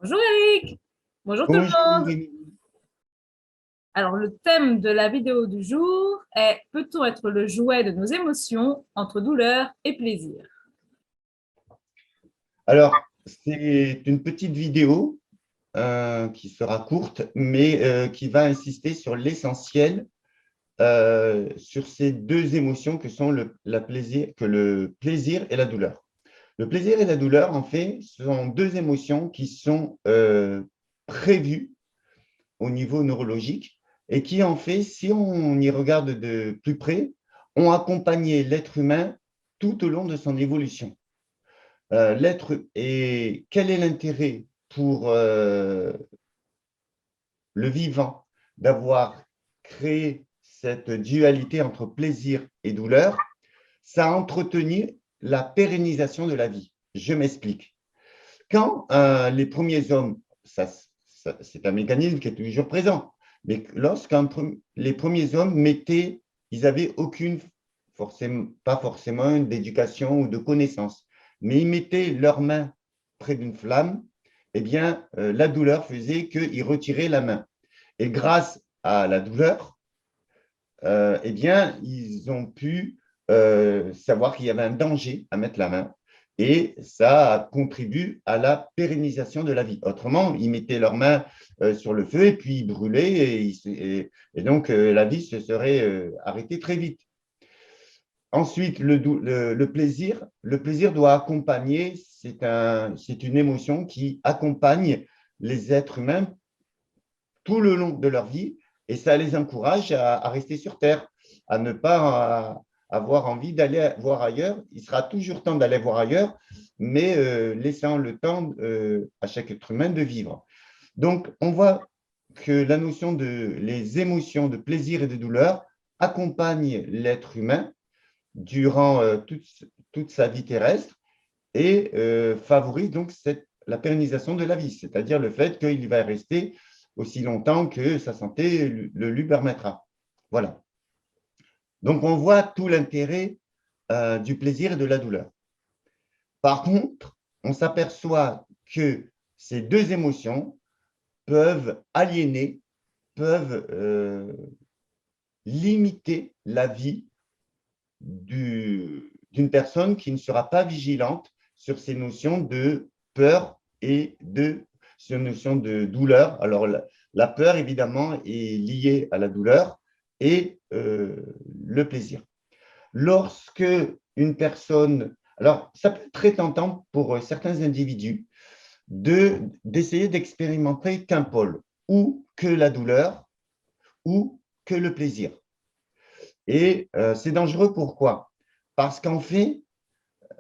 Bonjour Eric, bonjour tout le Bonjour, monde. Émilie. Alors le thème de la vidéo du jour est: peut-on être le jouet de nos émotions entre douleur et plaisir? Alors, c'est une petite vidéo qui sera courte, mais qui va insister sur l'essentiel, sur ces deux émotions que sont le plaisir et la douleur. Le plaisir et la douleur, en fait, ce sont deux émotions qui sont prévues au niveau neurologique et qui, en fait, si on y regarde de plus près, ont accompagné l'être humain tout au long de son évolution. Et quel est l'intérêt pour le vivant d'avoir créé cette dualité entre plaisir et douleur? Ça a entretenu la pérennisation de la vie. Je m'explique. Quand les premiers hommes, c'est un mécanisme qui est toujours présent, mais lorsque les premiers hommes ils n'avaient pas forcément d'éducation ou de connaissances, mais ils mettaient leurs mains près d'une flamme, eh bien, la douleur faisait qu'ils retiraient la main. Et grâce à la douleur, eh bien, ils ont pu savoir qu'il y avait un danger à mettre la main et ça contribue à la pérennisation de la vie. Autrement, ils mettaient leurs mains sur le feu et puis ils brûlaient et donc la vie se serait arrêtée très vite. Ensuite, le plaisir doit accompagner, c'est une émotion qui accompagne les êtres humains tout le long de leur vie et ça les encourage à rester sur Terre, à ne pas avoir envie d'aller voir ailleurs. Il sera toujours temps d'aller voir ailleurs, mais laissant le temps à chaque être humain de vivre. Donc, on voit que la notion de les émotions de plaisir et de douleur accompagnent l'être humain durant toute sa vie terrestre et favorise donc la pérennisation de la vie, c'est-à-dire le fait qu'il va rester aussi longtemps que sa santé le lui permettra. Voilà. Donc, on voit tout l'intérêt du plaisir et de la douleur. Par contre, on s'aperçoit que ces deux émotions peuvent aliéner, peuvent limiter la vie d'une personne qui ne sera pas vigilante sur ces notions de peur et de ces notions de douleur. Alors, la peur, évidemment, est liée à la douleur et le plaisir. Lorsque une personne… Alors, ça peut être très tentant pour certains individus d'essayer d'expérimenter qu'un pôle, ou que la douleur, ou que le plaisir. Et c'est dangereux, pourquoi? Parce qu'en fait,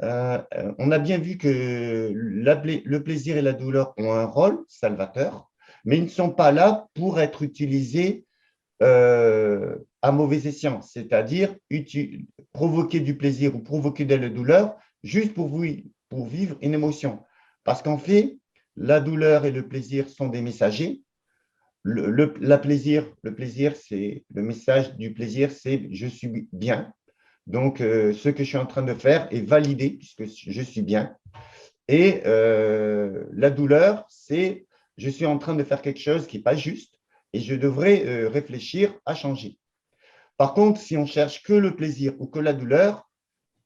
on a bien vu que le plaisir et la douleur ont un rôle salvateur, mais ils ne sont pas là pour être utilisés à mauvais escient, c'est-à-dire provoquer du plaisir ou provoquer de la douleur juste pour vivre une émotion. Parce qu'en fait, la douleur et le plaisir sont des messagers. Le plaisir, c'est le message du plaisir, c'est je suis bien. Donc, ce que je suis en train de faire est validé puisque je suis bien. Et la douleur, c'est je suis en train de faire quelque chose qui n'est pas juste et je devrais réfléchir à changer. Par contre, si on cherche que le plaisir ou que la douleur,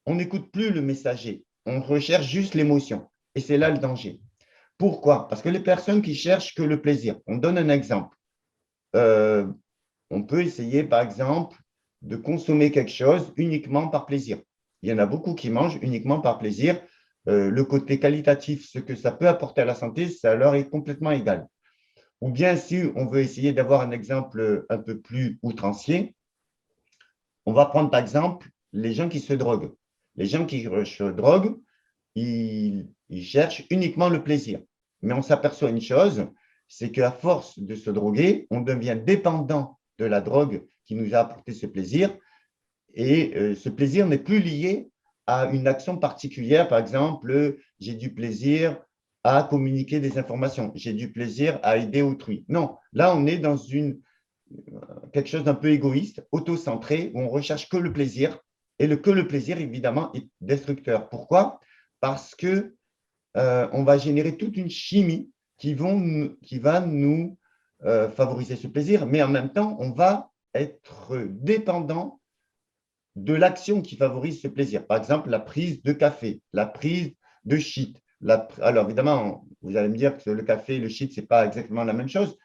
on n'écoute plus le messager. On recherche juste l'émotion. Et c'est là le danger. Pourquoi? Parce que les personnes qui cherchent que le plaisir, on donne un exemple. Euh, on peut essayer, par exemple, de consommer quelque chose uniquement par plaisir. Il y en a beaucoup qui mangent uniquement par plaisir. Le côté qualitatif, ce que ça peut apporter à la santé, ça leur est complètement égal. Ou bien, si on veut essayer d'avoir un exemple un peu plus outrancier, on va prendre par exemple les gens qui se droguent. Les gens qui se droguent, ils cherchent uniquement le plaisir. Mais on s'aperçoit une chose, c'est qu'à force de se droguer, on devient dépendant de la drogue qui nous a apporté ce plaisir. Et ce plaisir n'est plus lié à une action particulière. Par exemple, j'ai du plaisir à communiquer des informations, j'ai du plaisir à aider autrui. Non, là, on est dans quelque chose d'un peu égoïste, auto-centré, où on recherche que le plaisir. Et que le plaisir, évidemment, est destructeur. Pourquoi? Parce que on va générer toute une chimie qui va nous favoriser ce plaisir, mais en même temps, on va être dépendant de l'action qui favorise ce plaisir. Par exemple, la prise de café, la prise de shit. Alors, évidemment, vous allez me dire que le café et le shit, ce n'est pas exactement la même chose.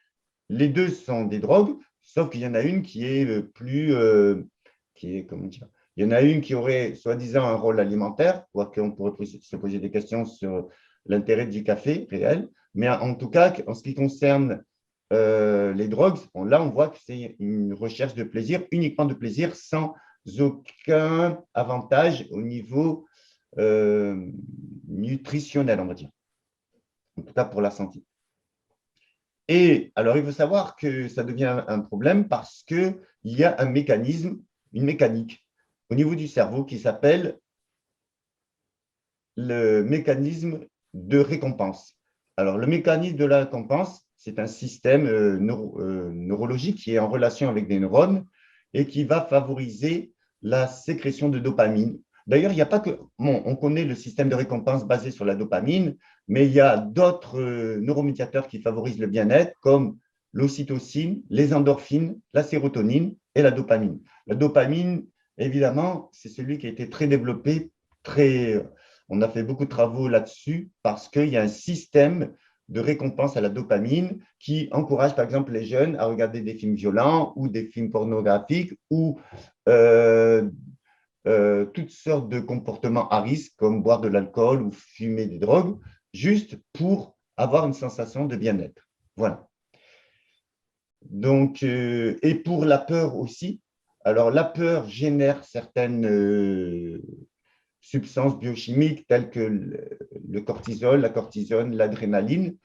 Les deux sont des drogues, sauf qu'il y en a une qui est comment dire, il y en a une qui aurait soi-disant un rôle alimentaire, quoique on pourrait se poser des questions sur l'intérêt du café réel. Mais en tout cas, en ce qui concerne les drogues, là, on voit que c'est une recherche de plaisir, uniquement de plaisir, sans aucun avantage au niveau nutritionnel, on va dire, en tout cas pour la santé. Et alors, il faut savoir que ça devient un problème parce qu'il y a un mécanisme, une mécanique au niveau du cerveau qui s'appelle le mécanisme de récompense. Alors, le mécanisme de la récompense, c'est un système neurologique qui est en relation avec des neurones et qui va favoriser la sécrétion de dopamine. D'ailleurs, il n'y a pas que… Bon, on connaît le système de récompense basé sur la dopamine, mais il y a d'autres neuromédiateurs qui favorisent le bien-être, comme l'ocytocine, les endorphines, la sérotonine et la dopamine. La dopamine, évidemment, c'est celui qui a été très développé, on a fait beaucoup de travaux là-dessus parce qu'il y a un système de récompense à la dopamine qui encourage, par exemple, les jeunes à regarder des films violents ou des films pornographiques ou toutes sortes de comportements à risque comme boire de l'alcool ou fumer des drogues, juste pour avoir une sensation de bien-être. Voilà. Donc, et pour la peur aussi. Alors, la peur génère certaines substances biochimiques telles que le cortisol, la cortisone, l'adrénaline.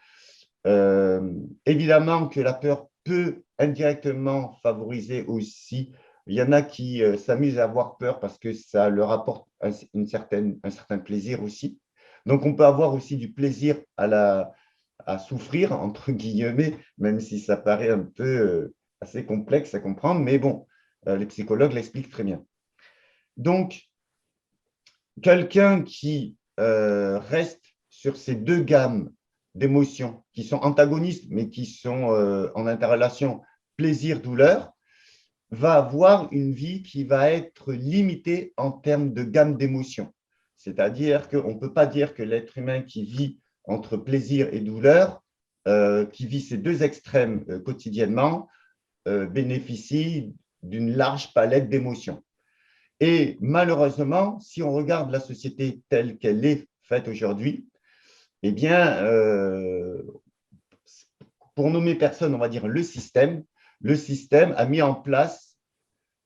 Évidemment que la peur peut indirectement favoriser aussi. Il y en a qui s'amusent à avoir peur parce que ça leur apporte un certain plaisir aussi. Donc, on peut avoir aussi du plaisir à souffrir, entre guillemets, même si ça paraît un peu assez complexe à comprendre. Mais bon, les psychologues l'expliquent très bien. Donc, quelqu'un qui reste sur ces deux gammes d'émotions qui sont antagonistes, mais qui sont en interrelation plaisir-douleur, va avoir une vie qui va être limitée en termes de gamme d'émotions. C'est-à-dire qu'on ne peut pas dire que l'être humain qui vit entre plaisir et douleur, qui vit ces deux extrêmes quotidiennement, bénéficie d'une large palette d'émotions. Et malheureusement, si on regarde la société telle qu'elle est faite aujourd'hui, eh bien, pour nommer personne, on va dire le système a mis en place,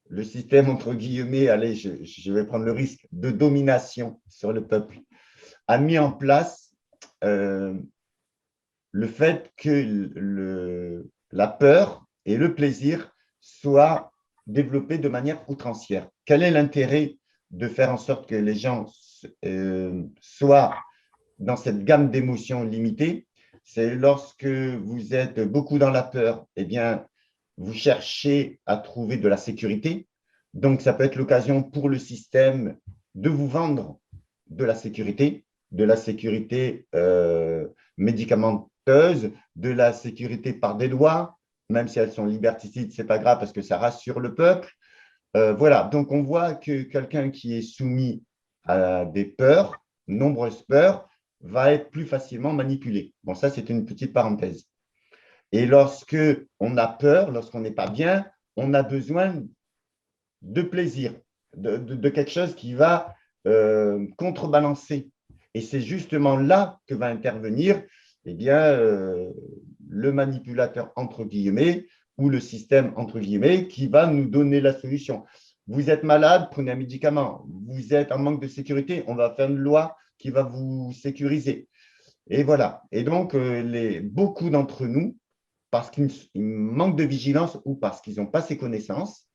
le système entre guillemets, allez, je vais prendre le risque, de domination sur le peuple, a mis en place le fait que la peur et le plaisir soient développés de manière outrancière. Quel est l'intérêt de faire en sorte que les gens soient dans cette gamme d'émotions limitées? C'est lorsque vous êtes beaucoup dans la peur, eh bien, vous cherchez à trouver de la sécurité. Donc, ça peut être l'occasion pour le système de vous vendre de la sécurité médicamenteuse, de la sécurité par des lois, même si elles sont liberticides, ce n'est pas grave parce que ça rassure le peuple. Voilà, donc on voit que quelqu'un qui est soumis à des peurs, nombreuses peurs, va être plus facilement manipulé. Bon, ça, c'est une petite parenthèse. Et lorsque on a peur, lorsqu'on n'est pas bien, on a besoin de plaisir, de quelque chose qui va contrebalancer. Et c'est justement là que va intervenir eh bien, le manipulateur, entre guillemets, ou le système, entre guillemets, qui va nous donner la solution. Vous êtes malade, prenez un médicament. Vous êtes en manque de sécurité, on va faire une loi qui va vous sécuriser. Et voilà. Et donc, beaucoup d'entre nous, parce qu'ils manquent de vigilance ou parce qu'ils n'ont pas ces connaissances,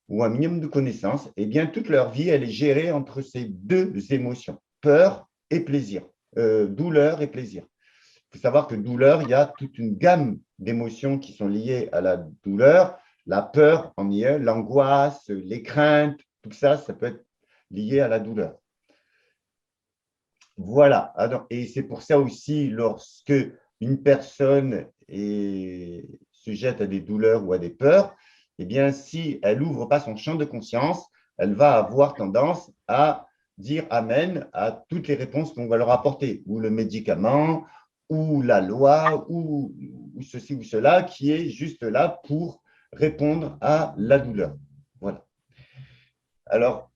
ou un minimum de connaissances, eh bien, toute leur vie, elle est gérée entre ces deux émotions, peur et plaisir, douleur et plaisir. Il faut savoir que douleur, il y a toute une gamme d'émotions qui sont liées à la douleur. La peur en y est, l'angoisse, les craintes, tout ça, ça peut être lié à la douleur. Voilà. Et c'est pour ça aussi, lorsque une personne est sujette à des douleurs ou à des peurs, eh bien, si elle n'ouvre pas son champ de conscience, elle va avoir tendance à dire amen à toutes les réponses qu'on va leur apporter, ou le médicament, ou la loi, ou ceci ou cela, qui est juste là pour répondre à la douleur. Voilà. Alors,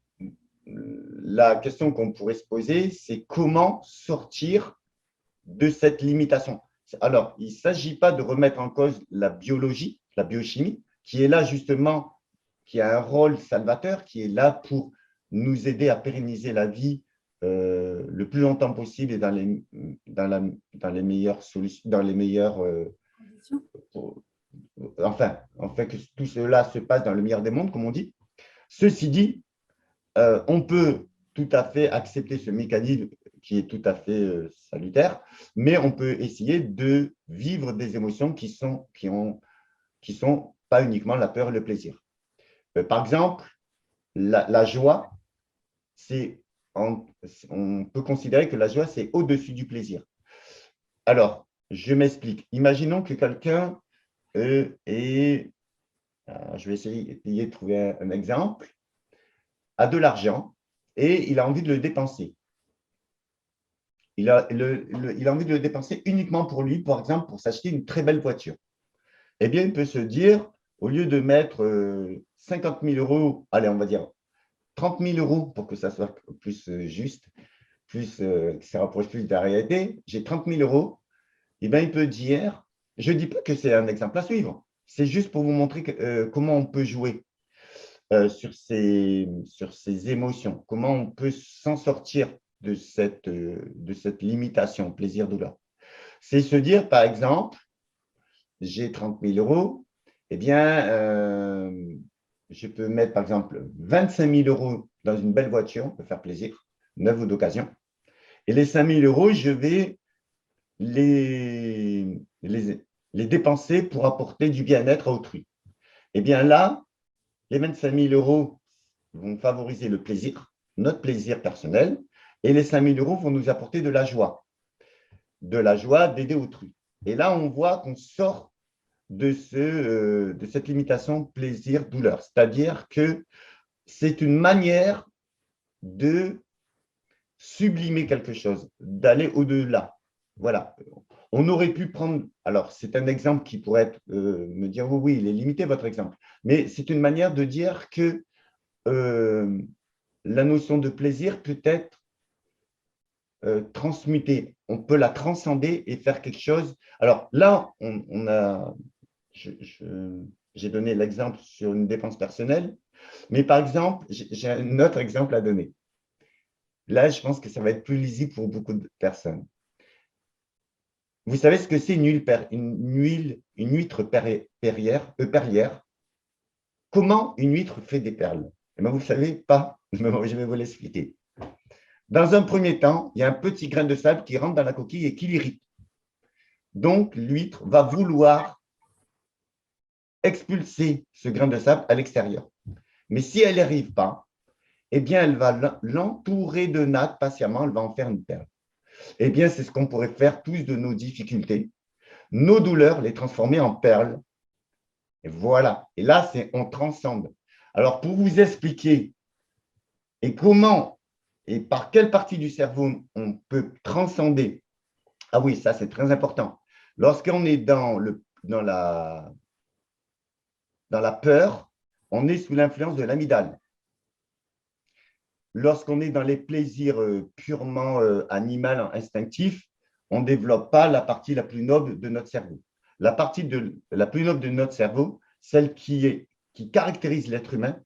la question qu'on pourrait se poser, c'est comment sortir de cette limitation. Alors, il ne s'agit pas de remettre en cause la biologie, la biochimie, qui est là justement, qui a un rôle salvateur, qui est là pour nous aider à pérenniser la vie le plus longtemps possible et dans les meilleures solutions, dans les meilleures, enfin, que tout cela se passe dans le meilleur des mondes, comme on dit. Ceci dit, on peut tout à fait accepter ce mécanisme qui est tout à fait salutaire, mais on peut essayer de vivre des émotions qui sont pas uniquement la peur et le plaisir. Par exemple, la joie, on peut considérer que la joie, c'est au-dessus du plaisir. Alors, je m'explique. Imaginons que quelqu'un je vais essayer de trouver un exemple, a de l'argent et il a envie de le dépenser. Il a envie de le dépenser uniquement pour lui, par exemple, pour s'acheter une très belle voiture. Eh bien, il peut se dire, au lieu de mettre 50 000 euros, allez, on va dire 30 000 euros pour que ça soit plus juste, que ça rapproche plus de la réalité, j'ai 30 000 euros, eh bien, il peut dire, je ne dis pas que c'est un exemple à suivre, c'est juste pour vous montrer comment on peut jouer sur ces émotions, comment on peut s'en sortir de cette limitation plaisir-douleur. C'est se dire, par exemple, j'ai 30 000 euros, eh bien, je peux mettre, par exemple, 25 000 euros dans une belle voiture, on peut faire plaisir, neuve ou d'occasion. Et les 5 000 euros, je vais les dépenser pour apporter du bien-être à autrui. Eh bien là, les 25 000 euros vont favoriser le plaisir, notre plaisir personnel, et les 5 000 euros vont nous apporter de la joie d'aider autrui. Et là, on voit qu'on sort de cette limitation plaisir-douleur, c'est-à-dire que c'est une manière de sublimer quelque chose, d'aller au-delà. Voilà. On aurait pu prendre, alors c'est un exemple qui pourrait être, me dire, oui, il est limité votre exemple, mais c'est une manière de dire que la notion de plaisir peut être transmutée. On peut la transcender et faire quelque chose. Alors là, j'ai donné l'exemple sur une dépense personnelle, mais par exemple, j'ai un autre exemple à donner. Là, je pense que ça va être plus lisible pour beaucoup de personnes. Vous savez ce que c'est une huître perlière? Comment une huître fait des perles? Eh bien, vous ne savez pas. Je vais vous l'expliquer. Dans un premier temps, il y a un petit grain de sable qui rentre dans la coquille et qui l'irrite. Donc, l'huître va vouloir expulser ce grain de sable à l'extérieur. Mais si elle n'y arrive pas, eh bien, elle va l'entourer de natte patiemment, elle va en faire une perle. Eh bien, c'est ce qu'on pourrait faire tous de nos difficultés, nos douleurs, les transformer en perles. Et voilà. Et là, on transcende. Alors, pour vous expliquer et comment et par quelle partie du cerveau on peut transcender, ah oui, ça, c'est très important. Lorsqu'on est dans la peur, on est sous l'influence de l'amygdale. Lorsqu'on est dans les plaisirs purement animal, instinctifs, on ne développe pas la partie la plus noble de notre cerveau. La partie la plus noble de notre cerveau, celle qui caractérise l'être humain,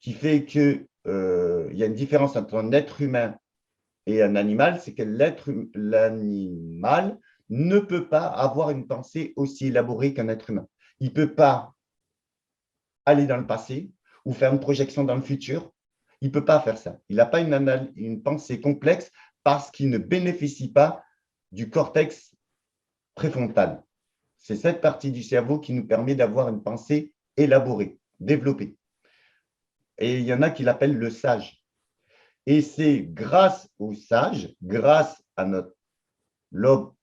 qui fait qu'il y a une différence entre un être humain et un animal, c'est que l'animal ne peut pas avoir une pensée aussi élaborée qu'un être humain. Il ne peut pas aller dans le passé ou faire une projection dans le futur. Il ne peut pas faire ça. Il n'a pas une pensée complexe parce qu'il ne bénéficie pas du cortex préfrontal. C'est cette partie du cerveau qui nous permet d'avoir une pensée élaborée, développée. Et il y en a qui l'appellent le sage. Et c'est grâce au sage, grâce à notre lobe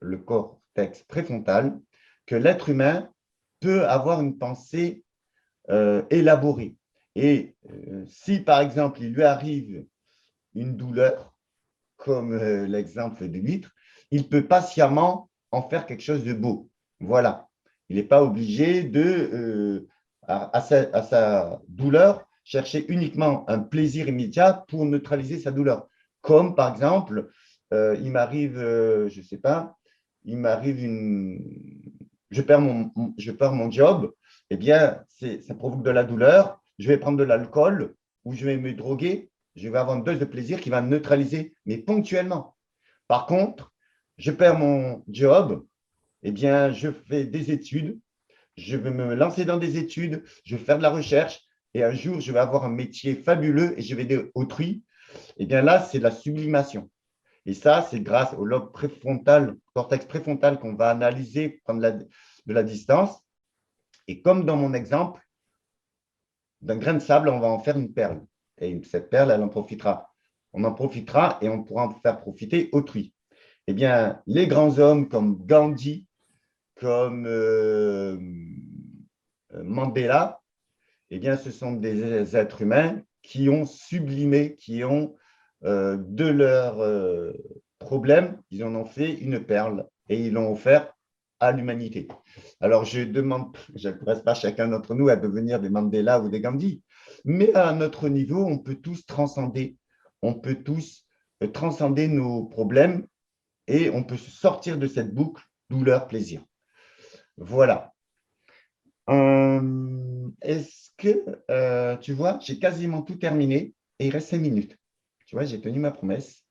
le cortex préfrontal, que l'être humain peut avoir une pensée élaborée. Et si, par exemple, il lui arrive une douleur, comme l'exemple de l'huître, il peut patiemment en faire quelque chose de beau. Voilà. Il n'est pas obligé de, à sa douleur, chercher uniquement un plaisir immédiat pour neutraliser sa douleur. Comme, par exemple, il m'arrive, je ne sais pas, il m'arrive je perds mon job, eh bien, ça provoque de la douleur. Je vais prendre de l'alcool ou je vais me droguer. Je vais avoir une dose de plaisir qui va me neutraliser, mais ponctuellement. Par contre, je perds mon job, eh bien, je fais des études, je vais me lancer dans des études, je vais faire de la recherche, et un jour, je vais avoir un métier fabuleux et je vais aider autrui. Eh bien là, c'est de la sublimation. Et ça, c'est grâce au lobe préfrontal, cortex préfrontal qu'on va analyser, prendre de la distance. Et comme dans mon exemple, d'un grain de sable, on va en faire une perle. Et cette perle, elle en profitera. On en profitera et on pourra en faire profiter autrui. Eh bien, les grands hommes comme Gandhi, comme Mandela, eh bien, ce sont des êtres humains qui ont sublimé, qui ont de leurs problèmes, ils en ont fait une perle et ils l'ont offert à l'humanité. Alors, je n'adresse pas chacun d'entre nous à devenir des Mandela ou des Gandhi, mais à notre niveau, on peut tous transcender nos problèmes et on peut sortir de cette boucle douleur-plaisir. Voilà. Est-ce que, tu vois, j'ai quasiment tout terminé et il reste 5 minutes. Tu vois, j'ai tenu ma promesse.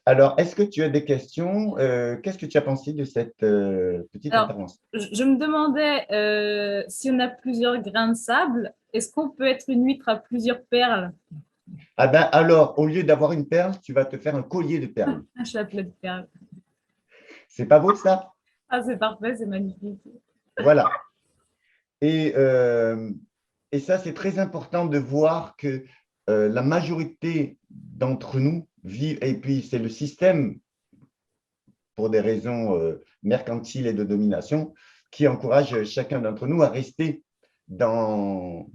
Alors, est-ce que tu as des questions? Qu'est-ce que tu as pensé de cette petite Alors, intervention? je me demandais si on a plusieurs grains de sable, est-ce qu'on peut être une huître à plusieurs perles? Ah ben, alors, au lieu d'avoir une perle, tu vas te faire un collier de perles. Un chapelet de perles. C'est pas beau ça? Ah, c'est parfait, c'est magnifique. Voilà. Et, et ça, c'est très important de voir que la majorité d'entre nous vivent, et puis c'est le système, pour des raisons mercantiles et de domination, qui encourage chacun d'entre nous à rester dans,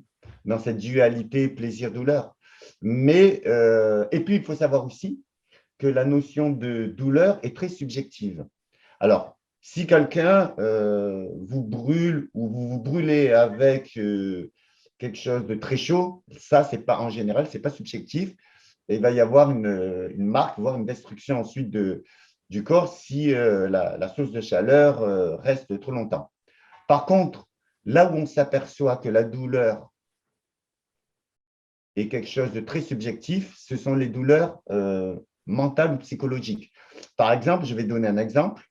dans cette dualité plaisir-douleur. Mais, et puis, il faut savoir aussi que la notion de douleur est très subjective. Alors, si quelqu'un vous brûle ou vous vous brûlez avec quelque chose de très chaud, ça, c'est pas en général, ce n'est pas subjectif. Et il va y avoir une marque, voire une destruction ensuite du corps si la source de chaleur reste trop longtemps. Par contre, là où on s'aperçoit que la douleur est quelque chose de très subjectif, ce sont les douleurs mentales ou psychologiques. Par exemple, je vais donner un exemple.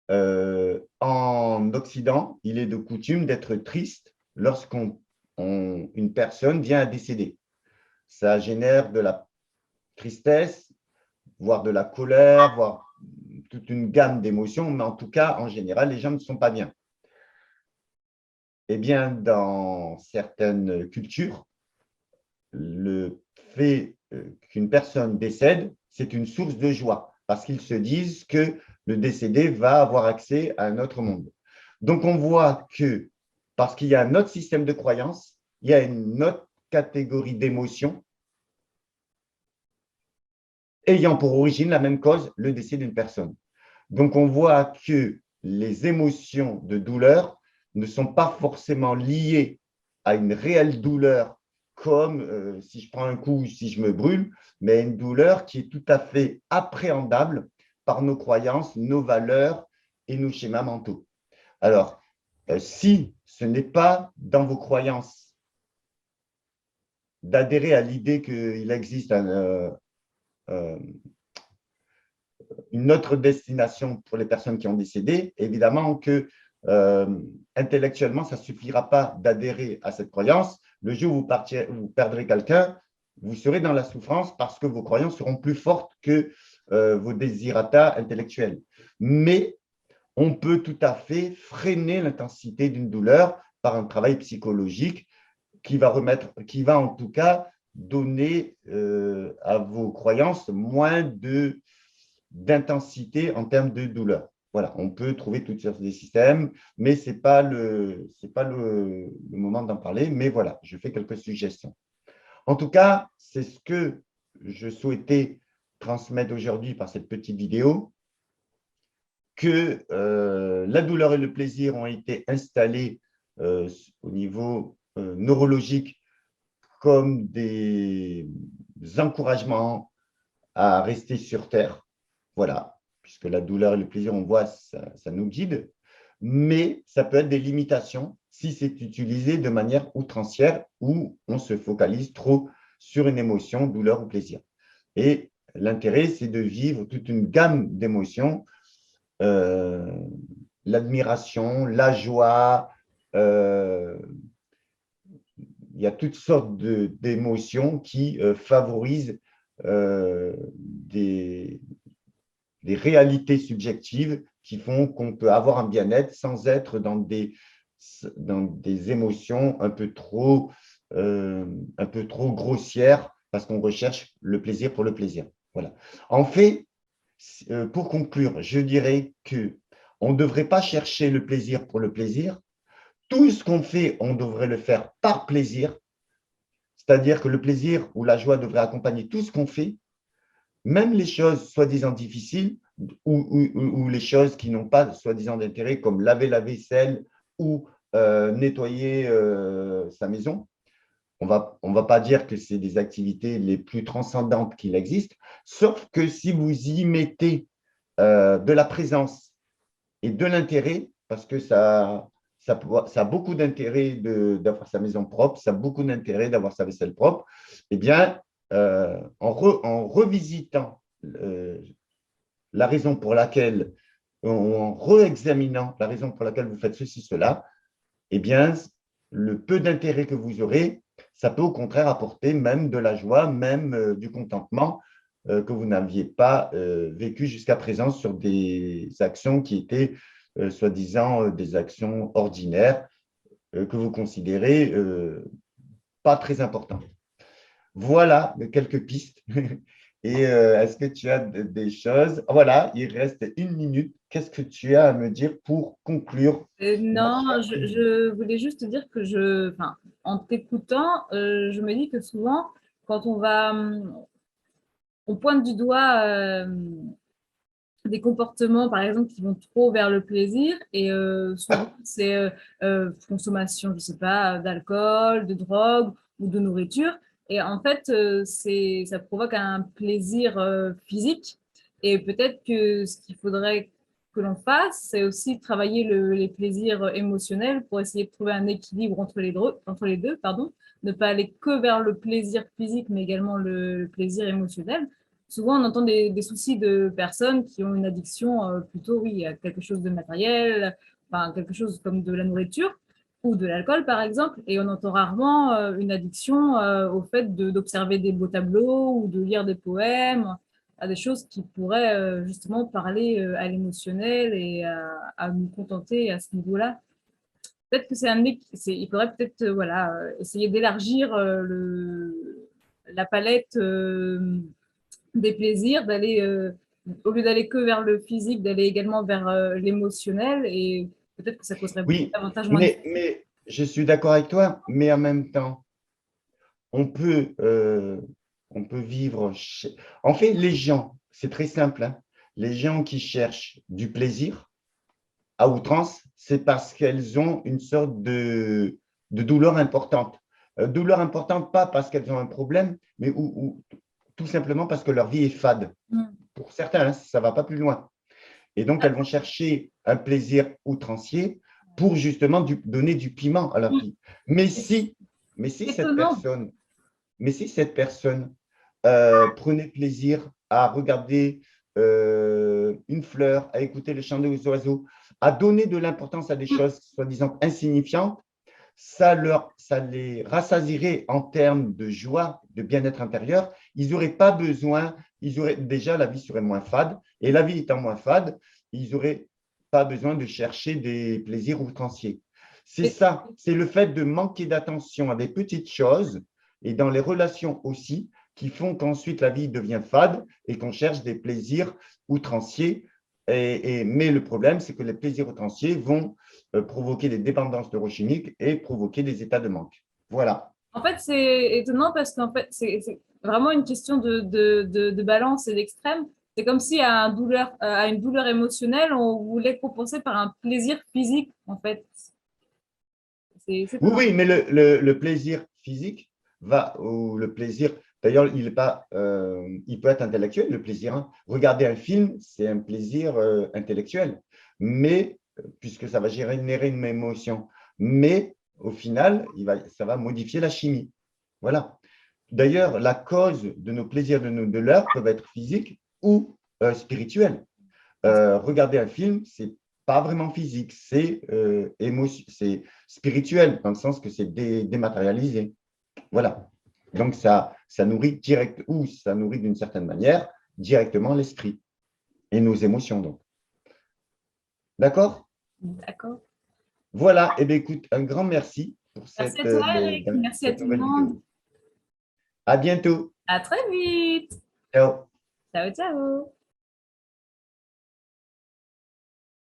En Occident, il est de coutume d'être triste lorsqu'une personne vient à décéder. Ça génère de la tristesse, voire de la colère, voire toute une gamme d'émotions, mais en tout cas, en général, les gens ne sont pas bien. Eh bien, dans certaines cultures, le fait qu'une personne décède, c'est une source de joie, parce qu'ils se disent que le décédé va avoir accès à un autre monde. Donc, on voit que, parce qu'il y a un autre système de croyance, il y a une autre catégorie d'émotions ayant pour origine la même cause, le décès d'une personne. Donc, on voit que les émotions de douleur ne sont pas forcément liées à une réelle douleur, comme si je prends un coup ou si je me brûle, mais une douleur qui est tout à fait appréhendable par nos croyances, nos valeurs et nos schémas mentaux. Alors, si ce n'est pas dans vos croyances d'adhérer à l'idée qu'il existe une autre destination pour les personnes qui ont décédé, évidemment que intellectuellement, ça ne suffira pas d'adhérer à cette croyance. Le jour où vous perdrez quelqu'un, vous serez dans la souffrance parce que vos croyances seront plus fortes que vos désirata intellectuels. Mais on peut tout à fait freiner l'intensité d'une douleur par un travail psychologique qui va en tout cas donner à vos croyances moins d'intensité en termes de douleur. Voilà, on peut trouver toutes sortes de systèmes, mais ce n'est pas le moment d'en parler. Mais voilà, je fais quelques suggestions. En tout cas, c'est ce que je souhaitais transmettre aujourd'hui par cette petite vidéo, que la douleur et le plaisir ont été installés au niveau neurologique comme des encouragements à rester sur Terre. Voilà, puisque la douleur et le plaisir, on voit, ça nous guide, mais ça peut être des limitations si c'est utilisé de manière outrancière ou on se focalise trop sur une émotion, douleur ou plaisir. Et l'intérêt, c'est de vivre toute une gamme d'émotions, l'admiration, la joie, il y a toutes sortes d'émotions qui favorisent des réalités subjectives qui font qu'on peut avoir un bien-être sans être dans des émotions un peu trop grossières parce qu'on recherche le plaisir pour le plaisir. Voilà. En fait, pour conclure, je dirais qu'on ne devrait pas chercher le plaisir pour le plaisir. Tout ce qu'on fait, on devrait le faire par plaisir, c'est-à-dire que le plaisir ou la joie devrait accompagner tout ce qu'on fait, même les choses soi-disant difficiles ou les choses qui n'ont pas soi-disant d'intérêt, comme laver la vaisselle ou nettoyer sa maison. On va pas dire que c'est des activités les plus transcendantes qu'il existe, sauf que si vous y mettez de la présence et de l'intérêt, parce que ça a beaucoup d'intérêt d'avoir sa maison propre, ça a beaucoup d'intérêt d'avoir sa vaisselle propre, eh bien, en revisitant la raison pour laquelle, en réexaminant la raison pour laquelle vous faites ceci, cela, eh bien, le peu d'intérêt que vous aurez, ça peut au contraire apporter même de la joie, même du contentement que vous n'aviez pas vécu jusqu'à présent sur des actions qui étaient soi-disant des actions ordinaires que vous considérez pas très importantes. Voilà quelques pistes. Et est-ce que tu as des choses? Voilà, il reste 1 minute. Qu'est-ce que tu as à me dire pour conclure, ma Non, chère? je voulais juste te dire que enfin, en t'écoutant, je me dis que souvent, quand on pointe du doigt des comportements, par exemple, qui vont trop vers le plaisir, et souvent, c'est consommation, je sais pas, d'alcool, de drogue ou de nourriture. Et en fait, ça provoque un plaisir physique. Et peut-être que ce qu'il faudrait que l'on fasse, c'est aussi travailler les plaisirs émotionnels pour essayer de trouver un équilibre entre les deux, pardon, ne pas aller que vers le plaisir physique, mais également le plaisir émotionnel. Souvent, on entend des soucis de personnes qui ont une addiction plutôt, oui, à quelque chose de matériel, enfin, quelque chose comme de la nourriture ou de l'alcool, par exemple, et on entend rarement une addiction au fait d'observer des beaux tableaux ou de lire des poèmes, à des choses qui pourraient justement parler à l'émotionnel et à nous contenter à ce niveau-là. Peut-être que il faudrait peut-être voilà, essayer d'élargir la palette des plaisirs, d'aller, au lieu d'aller que vers le physique, d'aller également vers l'émotionnel et peut-être que ça causerait Oui, davantage moins de… mais je suis d'accord avec toi, mais en même temps, on peut, euh, on peut vivre. En fait, les gens, c'est très simple, hein, les gens qui cherchent du plaisir à outrance, c'est parce qu'elles ont une sorte de douleur importante. Douleur importante, pas parce qu'elles ont un problème, mais tout simplement parce que leur vie est fade. Mm. Pour certains, hein, ça ne va pas plus loin. Et donc, elles vont chercher un plaisir outrancier pour justement donner du piment à leur vie. Mais si, mais si cette Étonnant. personne, mais si cette personne prenait plaisir à regarder une fleur, à écouter le chant des oiseaux, à donner de l'importance à des choses soi-disant insignifiantes, ça les rassasierait en termes de joie, de bien-être intérieur. Ils n'auraient pas besoin, déjà la vie serait moins fade, et la vie étant moins fade, ils n'auraient pas besoin de chercher des plaisirs outranciers. C'est ça, c'est le fait de manquer d'attention à des petites choses et dans les relations aussi, qui font qu'ensuite la vie devient fade et qu'on cherche des plaisirs outranciers. Mais le problème, c'est que les plaisirs outranciers vont provoquer des dépendances neurochimiques et provoquer des états de manque. Voilà. En fait, c'est étonnant parce qu'en fait, c'est vraiment une question de balance et d'extrême. C'est comme si à une douleur émotionnelle, on voulait compenser par un plaisir physique, en fait. C'est Oui, étonnant. oui, mais le plaisir physique va, ou le plaisir, d'ailleurs, il est pas, il peut être intellectuel, le plaisir, hein. Regarder un film, c'est un plaisir intellectuel, mais puisque ça va générer une émotion, mais au final, ça va modifier la chimie. Voilà. D'ailleurs, la cause de nos plaisirs, de nos douleurs peuvent être physiques ou spirituels. Regarder un film, c'est pas vraiment physique, c'est spirituel, dans le sens que c'est dématérialisé. Voilà. Donc, ça nourrit ça nourrit d'une certaine manière directement l'esprit et nos émotions. Donc. D'accord? D'accord. Voilà. Eh bien, écoute, un grand merci pour Merci à toi, Eric. Merci à cette tout le nouvelle monde. vidéo. À bientôt. À très vite. Ciao. Ciao, ciao.